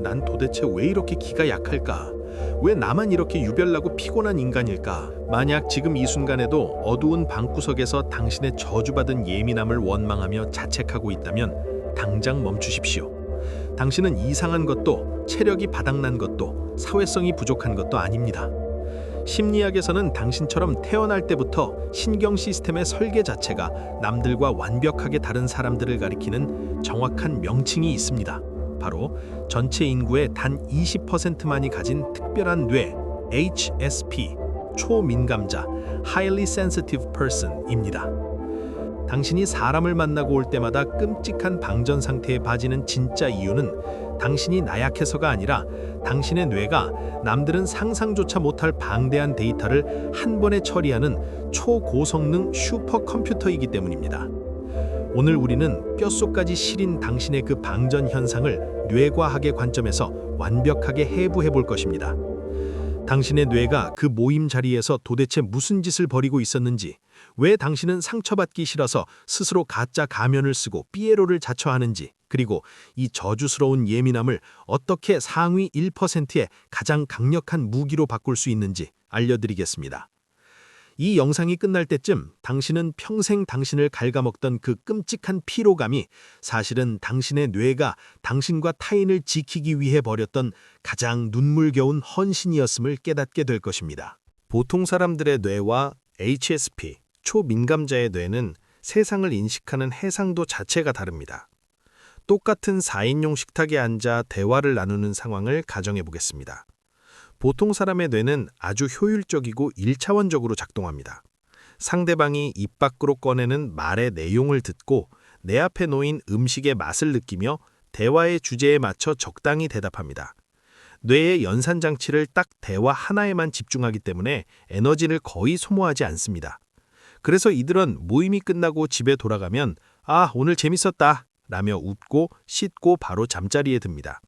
난 도대체 왜 이렇게 기가 약할까? 왜 나만 이렇게 유별나고 피곤한 인간일까? 만약 지금 이 순간에도 어두운 방구석에서 당신의 저주받은 예민함을 원망하며 자책하고 있다면 당장 멈추십시오. 당신은 이상한 것도, 체력이 바닥난 것도, 사회성이 부족한 것도 아닙니다. 심리학에서는 당신처럼 태어날 때부터 신경 시스템의 설계 자체가 남들과 완벽하게 다른 사람들을 가리키는 정확한 명칭이 있습니다. 바로 전체 인구의 단 20%만이 가진 특별한 뇌, HSP, 초민감자, Highly Sensitive Person입니다. 당신이 사람을 만나고 올 때마다 끔찍한 방전 상태에 빠지는 진짜 이유는 당신이 나약해서가 아니라 당신의 뇌가 남들은 상상조차 못할 방대한 데이터를 한 번에 처리하는 초고성능 슈퍼컴퓨터이기 때문입니다. 오늘 우리는 뼛속까지 시린 당신의 그 방전 현상을 뇌과학의 관점에서 완벽하게 해부해 볼 것입니다. 당신의 뇌가 그 모임 자리에서 도대체 무슨 짓을 벌이고 있었는지, 왜 당신은 상처받기 싫어서 스스로 가짜 가면을 쓰고 피에로를 자처하는지, 그리고 이 저주스러운 예민함을 어떻게 상위 1%의 가장 강력한 무기로 바꿀 수 있는지 알려드리겠습니다. 이 영상이 끝날 때쯤 당신은 평생 당신을 갉아먹던 그 끔찍한 피로감이 사실은 당신의 뇌가 당신과 타인을 지키기 위해 벌였던 가장 눈물겨운 헌신이었음을 깨닫게 될 것입니다. 보통 사람들의 뇌와 HSP, 초민감자의 뇌는 세상을 인식하는 해상도 자체가 다릅니다. 똑같은 4인용 식탁에 앉아 대화를 나누는 상황을 가정해 보겠습니다. 보통 사람의 뇌는 아주 효율적이고 1차원적으로 작동합니다. 상대방이 입 밖으로 꺼내는 말의 내용을 듣고 내 앞에 놓인 음식의 맛을 느끼며 대화의 주제에 맞춰 적당히 대답합니다. 뇌의 연산장치를 딱 대화 하나에만 집중하기 때문에 에너지를 거의 소모하지 않습니다. 그래서 이들은 모임이 끝나고 집에 돌아가면 오늘 재밌었다 라며 웃고 씻고 바로 잠자리에 듭니다.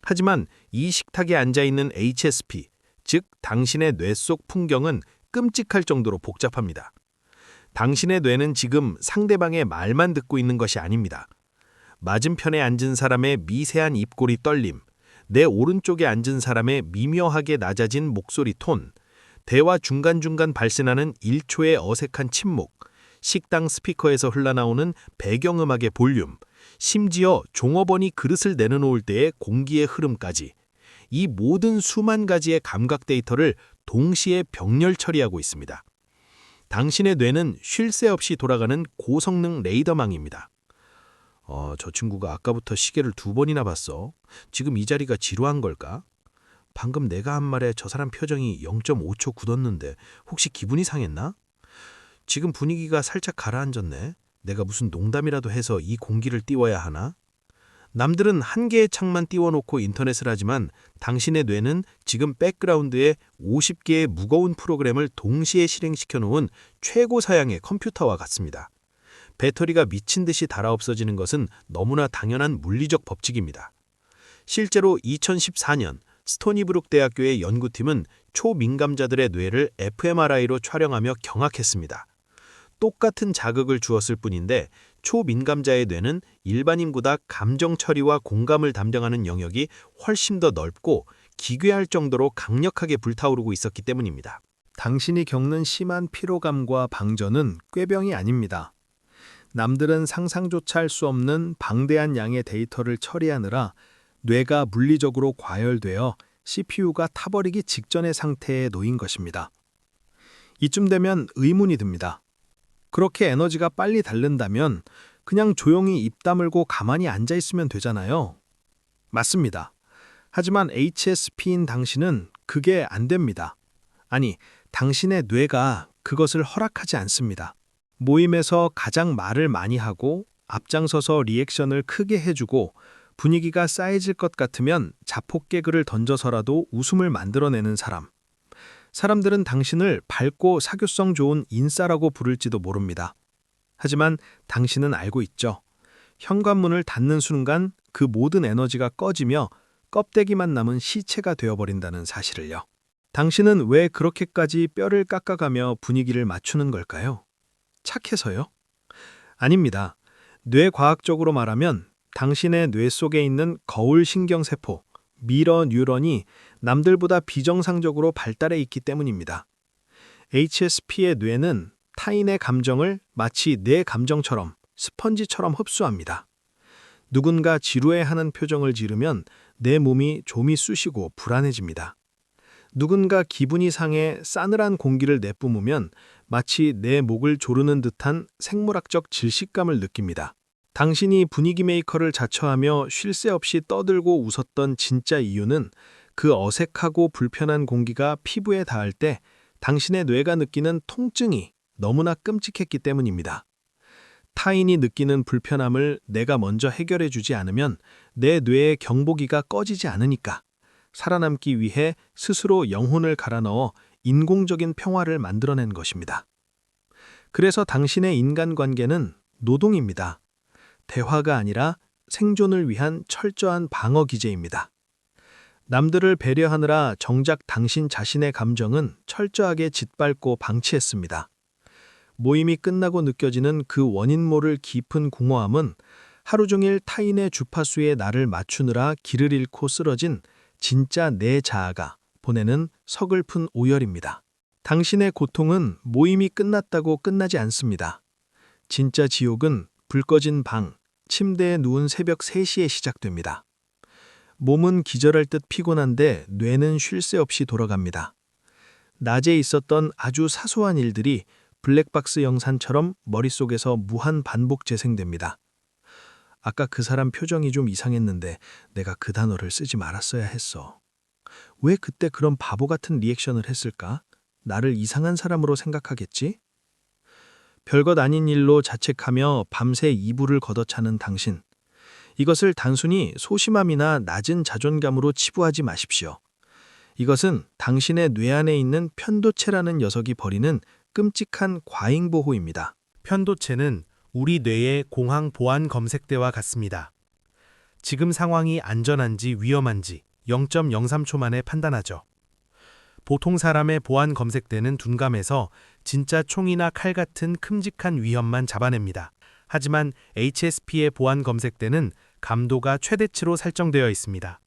하지만 이 식탁에 앉아있는 HSP, 즉 당신의 뇌 속 풍경은 끔찍할 정도로 복잡합니다. 당신의 뇌는 지금 상대방의 말만 듣고 있는 것이 아닙니다. 맞은편에 앉은 사람의 미세한 입꼬리 떨림, 내 오른쪽에 앉은 사람의 미묘하게 낮아진 목소리 톤, 대화 중간중간 발생하는 1초의 어색한 침묵, 식당 스피커에서 흘러나오는 배경음악의 볼륨, 심지어 종업원이 그릇을 내려놓을 때의 공기의 흐름까지 이 모든 수만 가지의 감각 데이터를 동시에 병렬 처리하고 있습니다. 당신의 뇌는 쉴 새 없이 돌아가는 고성능 레이더망입니다. 저 친구가 아까부터 시계를 2번이나 봤어. 지금 이 자리가 지루한 걸까? 방금 내가 한 말에 저 사람 표정이 0.5초 굳었는데 혹시 기분이 상했나? 지금 분위기가 살짝 가라앉았네. 내가 무슨 농담이라도 해서 이 공기를 띄워야 하나? 남들은 한 개의 창만 띄워놓고 인터넷을 하지만 당신의 뇌는 지금 백그라운드에 50개의 무거운 프로그램을 동시에 실행시켜 놓은 최고 사양의 컴퓨터와 같습니다. 배터리가 미친 듯이 닳아 없어지는 것은 너무나 당연한 물리적 법칙입니다. 실제로 2014년 스토니브룩 대학교의 연구팀은 초민감자들의 뇌를 fMRI로 촬영하며 경악했습니다. 똑같은 자극을 주었을 뿐인데 초민감자의 뇌는 일반인보다 감정 처리와 공감을 담당하는 영역이 훨씬 더 넓고 기괴할 정도로 강력하게 불타오르고 있었기 때문입니다. 당신이 겪는 심한 피로감과 방전은 꾀병이 아닙니다. 남들은 상상조차 할 수 없는 방대한 양의 데이터를 처리하느라 뇌가 물리적으로 과열되어 CPU가 타버리기 직전의 상태에 놓인 것입니다. 이쯤 되면 의문이 듭니다. 그렇게 에너지가 빨리 닳는다면 그냥 조용히 입 다물고 가만히 앉아있으면 되잖아요. 맞습니다. 하지만 HSP인 당신은 그게 안 됩니다. 아니, 당신의 뇌가 그것을 허락하지 않습니다. 모임에서 가장 말을 많이 하고 앞장서서 리액션을 크게 해주고 분위기가 쌓여질 것 같으면 자폭개그를 던져서라도 웃음을 만들어내는 사람. 사람들은 당신을 밝고 사교성 좋은 인싸라고 부를지도 모릅니다. 하지만 당신은 알고 있죠. 현관문을 닫는 순간 그 모든 에너지가 꺼지며 껍데기만 남은 시체가 되어버린다는 사실을요. 당신은 왜 그렇게까지 뼈를 깎아가며 분위기를 맞추는 걸까요? 착해서요? 아닙니다. 뇌과학적으로 말하면 당신의 뇌 속에 있는 거울 신경세포, 미러 뉴런이 남들보다 비정상적으로 발달해 있기 때문입니다. HSP의 뇌는 타인의 감정을 마치 내 감정처럼 스펀지처럼 흡수합니다. 누군가 지루해하는 표정을 지르면 내 몸이 좀이 쑤시고 불안해집니다. 누군가 기분이 상해 싸늘한 공기를 내뿜으면 마치 내 목을 조르는 듯한 생물학적 질식감을 느낍니다. 당신이 분위기 메이커를 자처하며 쉴 새 없이 떠들고 웃었던 진짜 이유는 그 어색하고 불편한 공기가 피부에 닿을 때 당신의 뇌가 느끼는 통증이 너무나 끔찍했기 때문입니다. 타인이 느끼는 불편함을 내가 먼저 해결해 주지 않으면 내 뇌의 경보기가 꺼지지 않으니까 살아남기 위해 스스로 영혼을 갈아 넣어 인공적인 평화를 만들어낸 것입니다. 그래서 당신의 인간관계는 노동입니다. 대화가 아니라 생존을 위한 철저한 방어 기제입니다. 남들을 배려하느라 정작 당신 자신의 감정은 철저하게 짓밟고 방치했습니다. 모임이 끝나고 느껴지는 그 원인 모를 깊은 공허함은 하루 종일 타인의 주파수에 나를 맞추느라 길을 잃고 쓰러진 진짜 내 자아가 보내는 서글픈 오열입니다. 당신의 고통은 모임이 끝났다고 끝나지 않습니다. 진짜 지옥은 불 꺼진 방, 침대에 누운 새벽 3시에 시작됩니다. 몸은 기절할 듯 피곤한데 뇌는 쉴 새 없이 돌아갑니다. 낮에 있었던 아주 사소한 일들이 블랙박스 영상처럼 머릿속에서 무한 반복 재생됩니다. 아까 그 사람 표정이 좀 이상했는데 내가 그 단어를 쓰지 말았어야 했어. 왜 그때 그런 바보 같은 리액션을 했을까? 나를 이상한 사람으로 생각하겠지? 별것 아닌 일로 자책하며 밤새 이불을 걷어차는 당신. 이것을 단순히 소심함이나 낮은 자존감으로 치부하지 마십시오. 이것은 당신의 뇌 안에 있는 편도체라는 녀석이 벌이는 끔찍한 과잉보호입니다. 편도체는 우리 뇌의 공황 보안 검색대와 같습니다. 지금 상황이 안전한지 위험한지 0.03초 만에 판단하죠. 보통 사람의 보안 검색대는 둔감해서 진짜 총이나 칼 같은 큼직한 위험만 잡아냅니다. 하지만 HSP의 보안 검색대는 감도가 최대치로 설정되어 있습니다.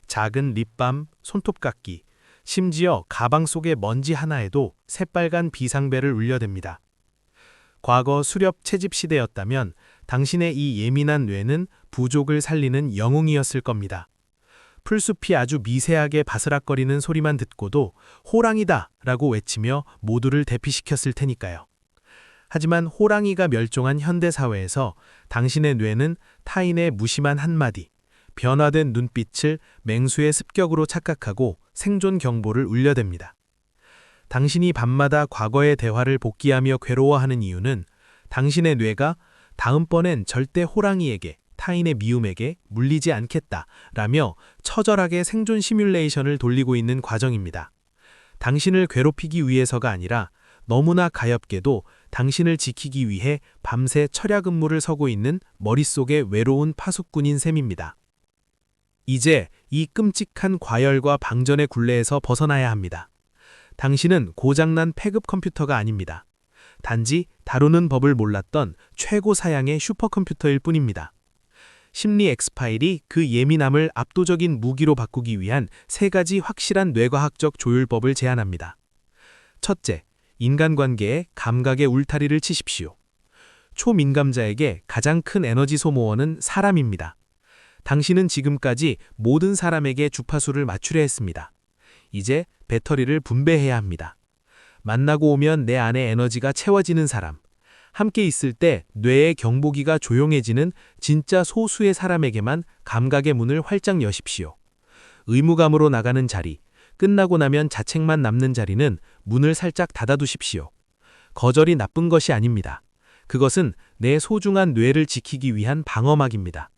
작은 립밤, 손톱깎이, 심지어 가방 속의 먼지 하나에도 새빨간 비상벨을 울려댑니다. 과거 수렵 채집 시대였다면 당신의 이 예민한 뇌는 부족을 살리는 영웅이었을 겁니다. 풀숲이 아주 미세하게 바스락거리는 소리만 듣고도 호랑이다! 라고 외치며 모두를 대피시켰을 테니까요. 하지만 호랑이가 멸종한 현대사회에서 당신의 뇌는 타인의 무심한 한마디, 변화된 눈빛을 맹수의 습격으로 착각하고 생존 경보를 울려댑니다. 당신이 밤마다 과거의 대화를 복기하며 괴로워하는 이유는 당신의 뇌가 다음번엔 절대 호랑이에게, 타인의 미움에게 물리지 않겠다라며 처절하게 생존 시뮬레이션을 돌리고 있는 과정입니다. 당신을 괴롭히기 위해서가 아니라 너무나 가엾게도 당신을 지키기 위해 밤새 철야 근무를 서고 있는 머릿속의 외로운 파수꾼인 셈입니다. 이제 이 끔찍한 과열과 방전의 굴레에서 벗어나야 합니다. 당신은 고장난 폐급 컴퓨터가 아닙니다. 단지 다루는 법을 몰랐던 최고 사양의 슈퍼컴퓨터일 뿐입니다. 심리 엑스파일이 그 예민함을 압도적인 무기로 바꾸기 위한 3가지 확실한 뇌과학적 조율법을 제안합니다. 첫째, 인간관계에 감각의 울타리를 치십시오. 초민감자에게 가장 큰 에너지 소모원은 사람입니다. 당신은 지금까지 모든 사람에게 주파수를 맞추려 했습니다. 이제 배터리를 분배해야 합니다. 만나고 오면 내 안에 에너지가 채워지는 사람, 함께 있을 때 뇌의 경보기가 조용해지는 진짜 소수의 사람에게만 감각의 문을 활짝 여십시오. 의무감으로 나가는 자리, 끝나고 나면 자책만 남는 자리는 문을 살짝 닫아두십시오. 거절이 나쁜 것이 아닙니다. 그것은 내 소중한 뇌를 지키기 위한 방어막입니다.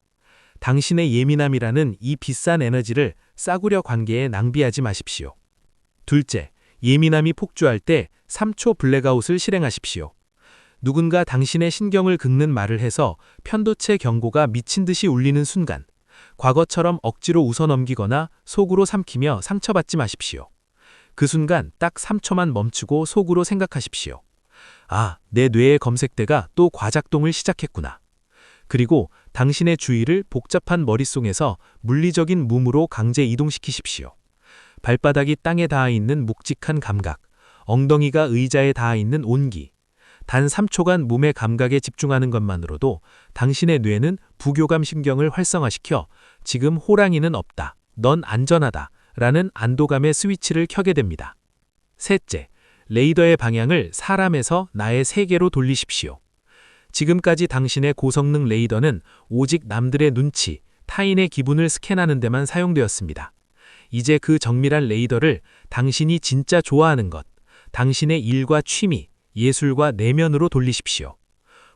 당신의 예민함이라는 이 비싼 에너지를 싸구려 관계에 낭비하지 마십시오. 둘째, 예민함이 폭주할 때 3초 블랙아웃을 실행하십시오. 누군가 당신의 신경을 긁는 말을 해서 편도체 경고가 미친 듯이 울리는 순간, 과거처럼 억지로 웃어넘기거나 속으로 삼키며 상처받지 마십시오. 그 순간 딱 3초만 멈추고 속으로 생각하십시오. 아, 내 뇌의 검색대가 또 과작동을 시작했구나. 그리고 당신의 주의를 복잡한 머릿속에서 물리적인 몸으로 강제 이동시키십시오. 발바닥이 땅에 닿아 있는 묵직한 감각, 엉덩이가 의자에 닿아 있는 온기. 단 3초간 몸의 감각에 집중하는 것만으로도 당신의 뇌는 부교감 신경을 활성화시켜 지금 호랑이는 없다, 넌 안전하다 라는 안도감의 스위치를 켜게 됩니다. 셋째, 레이더의 방향을 사람에서 나의 세계로 돌리십시오. 지금까지 당신의 고성능 레이더는 오직 남들의 눈치, 타인의 기분을 스캔하는 데만 사용되었습니다. 이제 그 정밀한 레이더를 당신이 진짜 좋아하는 것, 당신의 일과 취미, 예술과 내면으로 돌리십시오.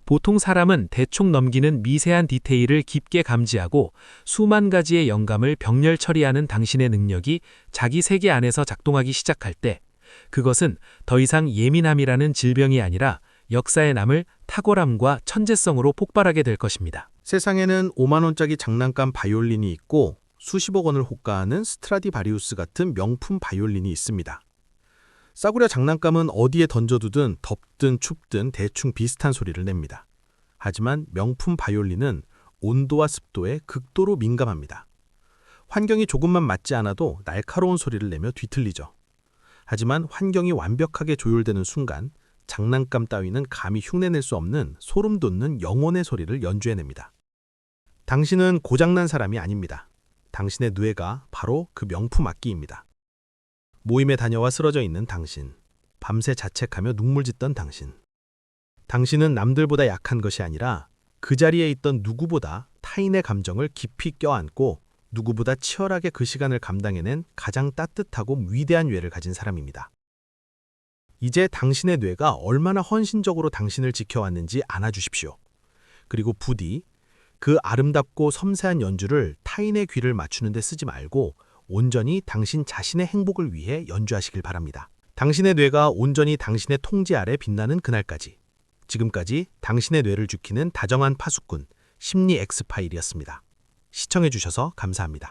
보통 사람은 대충 넘기는 미세한 디테일을 깊게 감지하고 수만 가지의 영감을 병렬 처리하는 당신의 능력이 자기 세계 안에서 작동하기 시작할 때 그것은 더 이상 예민함이라는 질병이 아니라 역사에 남을 탁월함과 천재성으로 폭발하게 될 것입니다. 세상에는 5만 원짜리 장난감 바이올린이 있고 수십억 원을 호가하는 스트라디바리우스 같은 명품 바이올린이 있습니다. 싸구려 장난감은 어디에 던져두든 덥든 춥든 대충 비슷한 소리를 냅니다. 하지만 명품 바이올린은 온도와 습도에 극도로 민감합니다. 환경이 조금만 맞지 않아도 날카로운 소리를 내며 뒤틀리죠. 하지만 환경이 완벽하게 조율되는 순간 장난감 따위는 감히 흉내낼 수 없는 소름 돋는 영혼의 소리를 연주해냅니다. 당신은 고장난 사람이 아닙니다. 당신의 뇌가 바로 그 명품 악기입니다. 모임에 다녀와 쓰러져 있는 당신, 밤새 자책하며 눈물 짓던 당신. 당신은 남들보다 약한 것이 아니라 그 자리에 있던 누구보다 타인의 감정을 깊이 껴안고 누구보다 치열하게 그 시간을 감당해낸 가장 따뜻하고 위대한 뇌를 가진 사람입니다. 이제 당신의 뇌가 얼마나 헌신적으로 당신을 지켜왔는지 안아주십시오. 그리고 부디 그 아름답고 섬세한 연주를 타인의 귀를 맞추는 데 쓰지 말고 온전히 당신 자신의 행복을 위해 연주하시길 바랍니다. 당신의 뇌가 온전히 당신의 통제 아래 빛나는 그날까지. 지금까지 당신의 뇌를 지키는 다정한 파수꾼 심리 X파일이었습니다. 시청해주셔서 감사합니다.